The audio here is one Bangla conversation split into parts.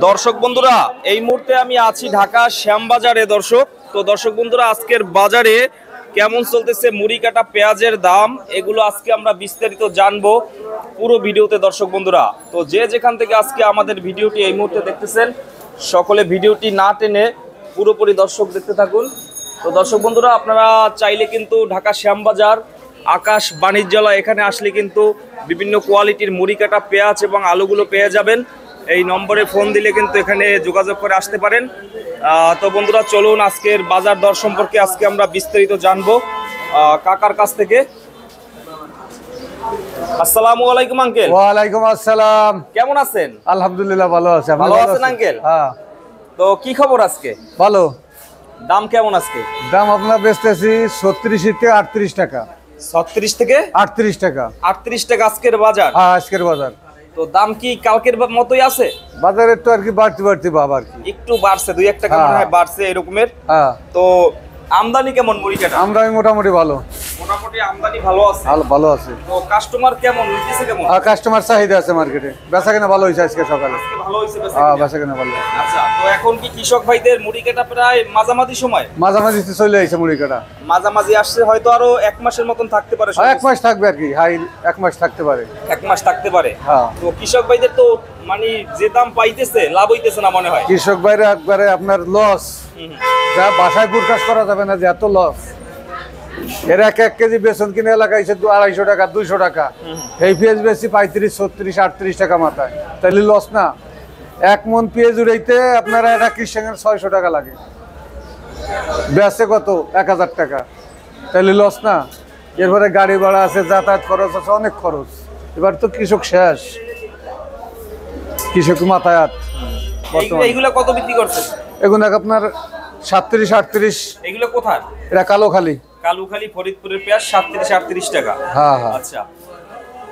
দর্শক বন্ধুরা, এই মুহূর্তে আমি আছি ঢাকা শ্যামবাজারে। তো দর্শক বন্ধুরা, আজকের বাজারে কেমন চলতেছে মুড়ি কাটা পেঁয়াজের দাম, এগুলো আজকে আমরা বিস্তারিত জানবো পুরো ভিডিওতে। দর্শক বন্ধুরা, তো যে যেখান থেকে আজকে আমাদের ভিডিওটি এই মুহূর্তে দেখতেছেন, সকলে ভিডিওটি না টেনে পুরোপুরি দর্শক দেখতে থাকুন। তো দর্শক বন্ধুরা, আপনারা চাইলে কিন্তু ঢাকা শ্যামবাজার আকাশ বাণিজ্যালয় এখানে আসলে কিন্তু বিভিন্ন কোয়ালিটির মুড়ি কাটা পেঁয়াজ এবং আলুগুলো পেয়ে যাবেন। এই নম্বরে ফোন দিলে কিন্তু এখানে যোগাযোগ করে আসতে পারেন। তো বন্ধুরা, চলুন আজকের বাজার দর সম্পর্কে আজকে আমরা বিস্তারিত জানবো কাকার কাছ থেকে। আসসালামু আলাইকুম আঙ্কেল। ওয়ালাইকুম আসসালাম। কেমন আছেন? আলহামদুলিল্লাহ ভালো আছি। ভালো আছেন আঙ্কেল? হ্যাঁ। তো কি খবর আজকে? ভালো। দাম কেমন আজকে? দাম আপনার বেচতেছি 36 থেকে 38 টাকা। 36 থেকে 38 টাকা। 38 টাকা আজকের বাজার? হ্যাঁ, আজকের বাজার। তো দাম কি কালকের মতোই আছে? বাজারে তো আর কি বাড়তি ভাব আর কি, একটু বাড়ছে, 2-1 টাকা মনে হয় বাড়ছে এরকমের। হ্যাঁ। তো আমদানি কেমন মুড়ি কাটা? আমদানি মোটামুটি ভালো। মোটামুটি আমদানি ভালো আছে। ভালো আছে। তো কাস্টমার কেমন নিতেছে কেমন? কাস্টমার চাহিদা আছে মার্কেটে। বেচাকেনা ভালো হইছে আজকে সকালে। আজকে ভালো হইছে বেচাকেনা ভালো। আচ্ছা, তো এখন কি কৃষক ভাইদের মুড়ি কাটা প্রায় মাঝামাঝি সময়? মাঝামাঝি চলে আইছে মুড়ি কাটা। মাঝামাঝি আসছে, হয়তো আরো 1 মাসের মতন থাকতে পারে। 1 মাস থাকবে আর কি, হাই 1 মাস থাকতে পারে। 1 মাস থাকতে পারে। হ্যাঁ। তো কৃষক ভাইদের তো মানে যে দাম পাইতেছে লাভ হইতেছে না মনে হয়। কৃষক ভাইরা একবারে আপনার লস, যা বাসায় প্রকাশ করা যাবে না যে এত লস। এর 1 কেজি বেসন কিনে এলাকায় 250 টাকা 200 টাকা, এই পেঁয়াজ বেশি 35, 36, 38 টাকা মাথায়, তাহলে লস না? 1 মন পেঁয়াজ উড়াইতে আপনারা একটা কৃষকের 600 টাকা লাগে, বেচে কত 1000 টাকা, তাহলে লস না? এরপরে গাড়ি ভাড়া আছে, যাতায়াত খরচ আছে, অনেক খরচ। এবার তো কৃষক শেষ, কৃষক মাথায় হাত। এইগুলা কত বিক্রি করছে? এগুলো আপনার 37, 38। এগুলো কোথায়? এটা কালোখালী ফরিদপুরের পেঁয়াজ 37-38 টাকা। হ্যাঁ হ্যাঁ। আচ্ছা,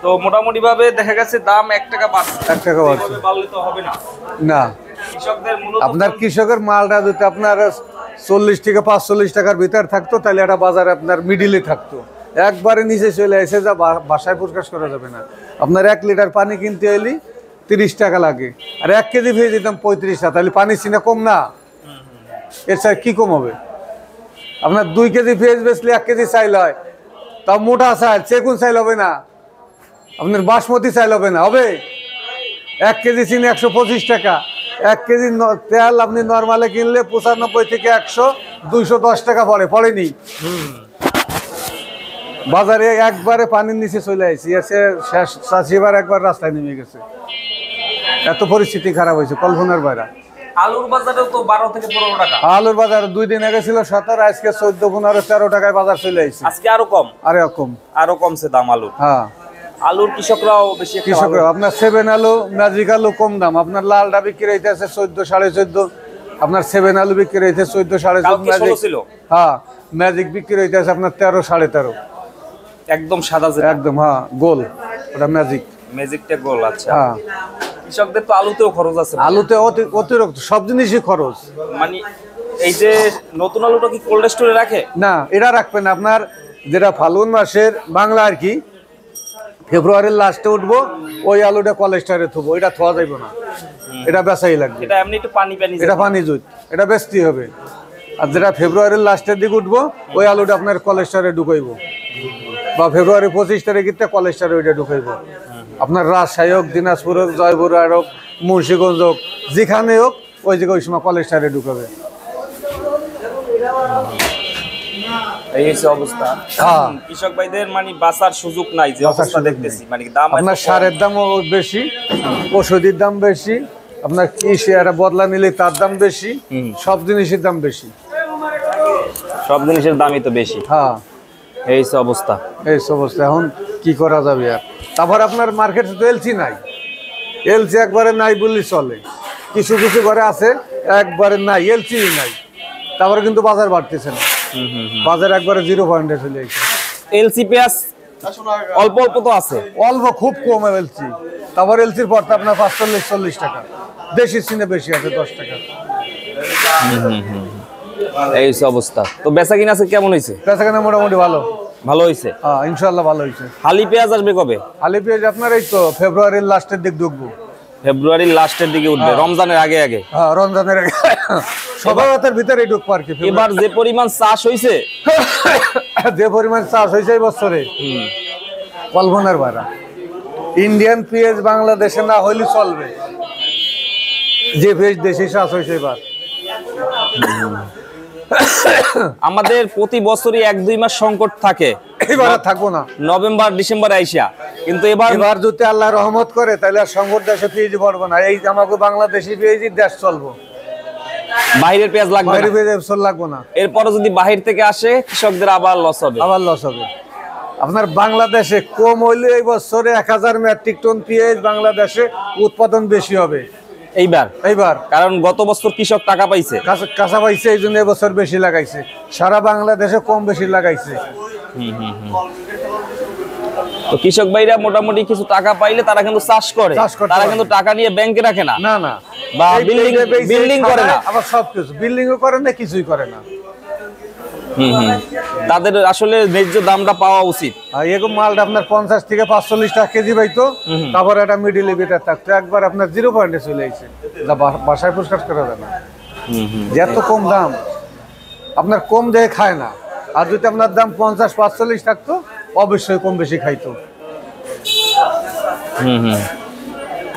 তো মোটামুটি ভাবে দেখা গেছে দাম 1 টাকা বাড়ছে। 1 টাকা বাড়ছে। বাড়লে তো হবে না। না, কৃষকদের মূলত আপনার কৃষকের মালটা যদি আপনার 40 থেকে 45 টাকার ভিতর থাকতো, তাহলে একটা বাজারে আপনার মিডিলে থাকতো। একবারে নিচে চলে এসে যা বাসায় প্রকাশ করা যাবে না। আপনার 1 লিটার পানি কিনতে এলি 30 টাকা লাগে, আর 1 কেজি ভেজে দিতাম 35 টাকা, তাহলে পানি চিনে কম না? এর চাই কি কম হবে? আপনার 2 কেজি পেঁয়াজ বেচলে 1 কেজি চাইল হয়, তাও মোটা চাইল, চেকুন চাইল হবে না, আপনার বাসমতি চাইল হবে না? হবে। 1 কেজি চিনি 125 টাকা, 1 কেজি তেল আপনি নর্মালে কিনলে 95 থেকে 100, 210 টাকা পড়েনি। বাজারে একবারে পানির নিচে চলে আসছি, এসে শেষ চাষিবার একবার রাস্তায় নেমে গেছে। এত পরিস্থিতি খারাপ হয়েছে, কল্পনার বাইরে। আলুর বাজারেও তো 12 থেকে 15 টাকা। আলুর বাজার 2 দিন আগে ছিল 17, আজকে 14, 15, 13 টাকায় বাজার চলে আসছে। আজকে আরো কম। আরো কমছে দাম আলুর। হ্যাঁ। আলুর কৃষকরাও বেশি। কৃষকরা আপনার 7 আলু, ম্যাজিক আলু কম দাম। আপনার লালটা বিক্রি হইতেছে 14, 14.5। আপনার 7 আলু বিক্রি হইতেছে 14, 14.5 ছিল। হ্যাঁ, ম্যাজিক বিক্রি হইতেছে আপনার 13, 13.5। একদম সাদা, একদম। হ্যাঁ, গোল, ওটা ম্যাজিকটা গোল। আচ্ছা। হ্যাঁ। কৃষকদের তো আলুতেও খরচ আছে। আলুতে অতিরিক্ত, সব জিনিসই খরচ। মানে এই যে নতুন আলুটা কি কোল্ড স্টোরে রাখে? না, এটা রাখবেন আপনার যেটা ফাল্গুন মাসের বাংলা আর কি, ফেব্রুয়ারির লাস্টে উঠবো, ওই আলুটা কোলেস্টারে থবো, এটা থোয়া যাইব না, এটা বেচাই লাগবে। এটা এমনি একটু পানি এটা পানি জুত, এটা বেচতে হবে। আর যেটা ফেব্রুয়ারির লাস্টের দিকে উঠবো, ওই আলুটা আপনার কোলেস্টারে ঢুকাইব, বা ফেব্রুয়ারি 25 তারিখে কোলেস্টারে ওইটা ঢুকাইব। আপনার রাজশাহী হোক, দিনাজপুর হোক, জয়পুর হোক, মুন্সিগঞ্জ হোক, যেখানে হোক, ওই জায়গায় ওই সময় কোলেস্টারে ঢুকাবে। এই অবস্থা। কৃষক ভাইদের মানে বাঁচার সুযোগ নাই, যে অবস্থা দেখতেছি। মানে দাম আপনার সারের দামও বেশি, ওষুধের দাম বেশি, আপনার কৃষি একটা বদলা নিলে তার দাম বেশি, সব জিনিসের দাম বেশি। সব জিনিসের দামই তো বেশি। হ্যাঁ, এই অবস্থা। এখন কি করা যাবে? আর তারপর আপনার মার্কেটে তো এলসি নাই, এলসি একবারে নাই বললে চলে। কিছু কিছু ঘরে আছে, একবারে নাই, এলসি নাই। তারপরে কিন্তু বাজার বাড়তেছে না, বাজার একবারে 0 পয়েন্টে চলে আসছে। এলসি পেঁয়াজ অল্প অল্প তো আছে, অল্প, খুব কম এলসি। তারপর এলসির পরটা আপনার 45, 40 টাকা, দেশি চিনে বেশি আছে 10 টাকা। এই অবস্থা। তো বেচা কিনা আছে কেমন হয়েছে? বেচা কিনা মোটামুটি ভালো হয়েছে। হ্যাঁ, ইনশাআল্লাহ ভালো হয়েছে। হালি পেঁয়াজ আসবে কবে? হালি পেঁয়াজ আপনার এই তো ফেব্রুয়ারির লাস্টের দিক ঢুকবো। ফেব্রুয়ারির লাস্টের দিকে উঠবে, রমজানের আগে আগে। হ্যাঁ, রমজানের আগে সবাইতের ভিতরে ঢুকবো আর কি। এবার যে পরিমাণ চাষ হয়েছে, যে পরিমাণ চাষ হয়েছে এই বছরে কল্পনার বাড়া। ইন্ডিয়ান পেঁয়াজ বাংলাদেশে না হইলে চলবে, যে পেঁয়াজ দেশে চাষ হয়েছে এবার। আমাদের প্রতি বছরই 1-2 মাস সংকট থাকে, এবার আর থাকবো না, নভেম্বর ডিসেম্বর আইসা, কিন্তু এবার যদি আল্লাহ রহমত করে তাহলে আর সংকট দেশে পেঁয়াজ পড়বো না। এই আমাকে বাংলাদেশি পেঁয়াজই দেশ চলবো, বাইরের পেঁয়াজ লাগবে না। বাইরে পেঁয়াজ লাগবো না। এরপরে যদি বাহির থেকে আসে কৃষকদের আবার লস হবে, আবার লস হবে। আপনার বাংলাদেশে কম হইলে এই বছরে 1000 মেট্রিক টন পেঁয়াজ বাংলাদেশে উৎপাদন বেশি হবে এইবার, কারণ গত বছর কৃষক টাকা পাইছে, কাঁচা পাইছে, এই জন্য এবছর বেশি লাগাইছে। সারা বাংলাদেশে কম বেশি লাগাইছে। তো কৃষক ভাইরা মোটামুটি কিছু টাকা পাইলে তারা কিন্তু চাষ করে, তারা কিন্তু টাকা নিয়ে ব্যাংকে রাখে না, না না, বা বিল্ডিং করে না, আবার সবকিছু বিল্ডিংও করে না, কিছুই করে না। তাদের আসলে ন্যায্য দামটা পাওয়া উচিত। এরকম মালটা আপনার 50 থেকে 45 টাকা কেজি পাইতো, তারপর একটা মিডিল লিমিটার থাকতো, একবার আপনার 0 পয়েন্টে চলে আসছে, যা বাসায় পুরস্কার করা যায় না। যে এত কম দাম, আপনার কম দেখে খায় না। আর যদি আপনার দাম 50-45 থাকতো অবশ্যই কম বেশি খাইতো।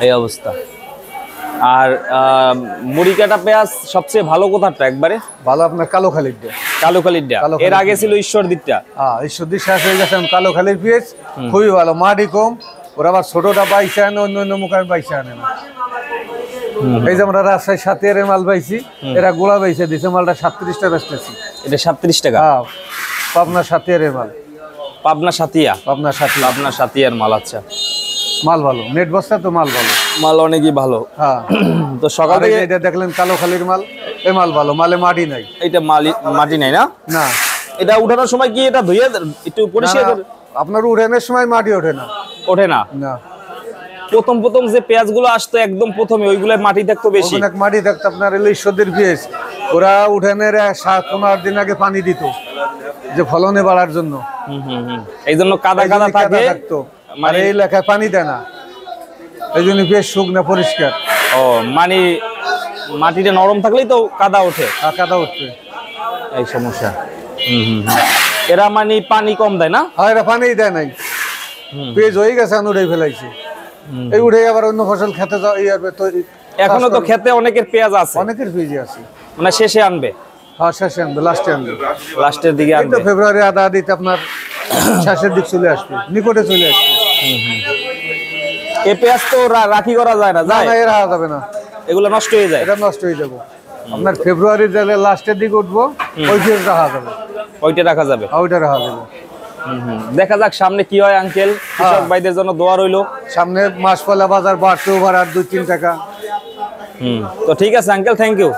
এই অবস্থা। আর মুড়ি কাটা পেঁয়াজ সবচেয়ে ভালো কোথাটা? একবারে ভালো আপনার কালোখালীরটা। কালোখালীরটা, এর আগে ছিল ঈশ্বরদীরটা। ঈশ্বরদী শেষ হয়ে গেছে, কালোখালীর পেঁয়াজ খুবই ভালো, মাটি কম, ওরা আবার ছোটটা বাইসে আনে, অন্য মুখামে বাইসে আনে না। এই যে আমরা রাজশাহী সাতিয়ারের মাল পাইছি, এরা গোলা বাইসে দিছে, মালটা 37 টাকা বেচতেছি। এটা 37 টাকা? হ্যাঁ, পাবনা সাতিয়ারের মাল। পাবনা সাতিয়া? পাবনা সাতিয়ার মাল। আচ্ছা, মাল ভালো, নেট বস্তা তো মাল ভালো, মাল অনেকই ভালো। হ্যাঁ, তো সকাল থেকে এটা দেখলেন কালোখালীর মাল, এই মাল ভালো, মালে মাটি নাই। এইটা মাটি নাই না? না, এটা উঠানোর সময় কি এটা ধুইয়ে একটু পরিষ্কার? আপনার উঠানোর সময় মাটি ওঠে না, ওঠে না। না, প্রথম যে পেঁয়াজগুলো আসতো একদম প্রথমে, ওইগুলো মাটি থাকতো বেশি, অনেক মাটি থাকতো। আপনার ঈশ্বরদের পেঁয়াজ ওরা উঠানের 7-8 দিন আগে পানি দিত, যে ফলনে বাড়ার জন্য। এই জন্য কাদা থাকতো, মানে এই লেখায় পানি দেয় না, এই জন্য পেঁয়াজ শুকনা পরিষ্কার। ও, মানে মাটিটা নরম থাকলেই তো কাদা ওঠে। কাদা উঠবে, এই সমস্যা। এরা মানে পানি কম দেয় না? হ্যাঁ, এরা পানি দেয় নাই, পেঁয়াজ হয়ে গেছে, উঠে ফেলাইছে। এই উঠে আবার অন্য ফসল খেতে এখনো তো খেতে অনেকের পেঁয়াজ আছে, অনেকের পেঁয়াজ আছে, মানে শেষে আনবে। হ্যাঁ, শেষে আনবে, লাস্টে আনবে, লাস্টের দিকে আনবে। ফেব্রুয়ারি আধা আধিতে আপনার শেষের দিক চলে আসবে, নিকটে চলে আসবে। এই পেঁয়াজ তো রাখি করা যায় না, যায় না, এর রাখা যাবে না, এগুলো নষ্ট হয়ে যায়। এটা নষ্ট হয়ে যাবে। আপনার ফেব্রুয়ারির লাস্টের দিকে উঠবো, ওই পেঁয়াজ রাখা যাবে, ওইটা রাখা যাবে, ওইটা রাখা যাবে। দেখা যাক সামনে কি হয় আঙ্কেল, কৃষক ভাইদের জন্য দোয়া রইলো। সামনে মাস পয়লা বাজার বাড়তেও পারে আর 2-3 টাকা। তো ঠিক আছে আঙ্কেল, থ্যাংক ইউ।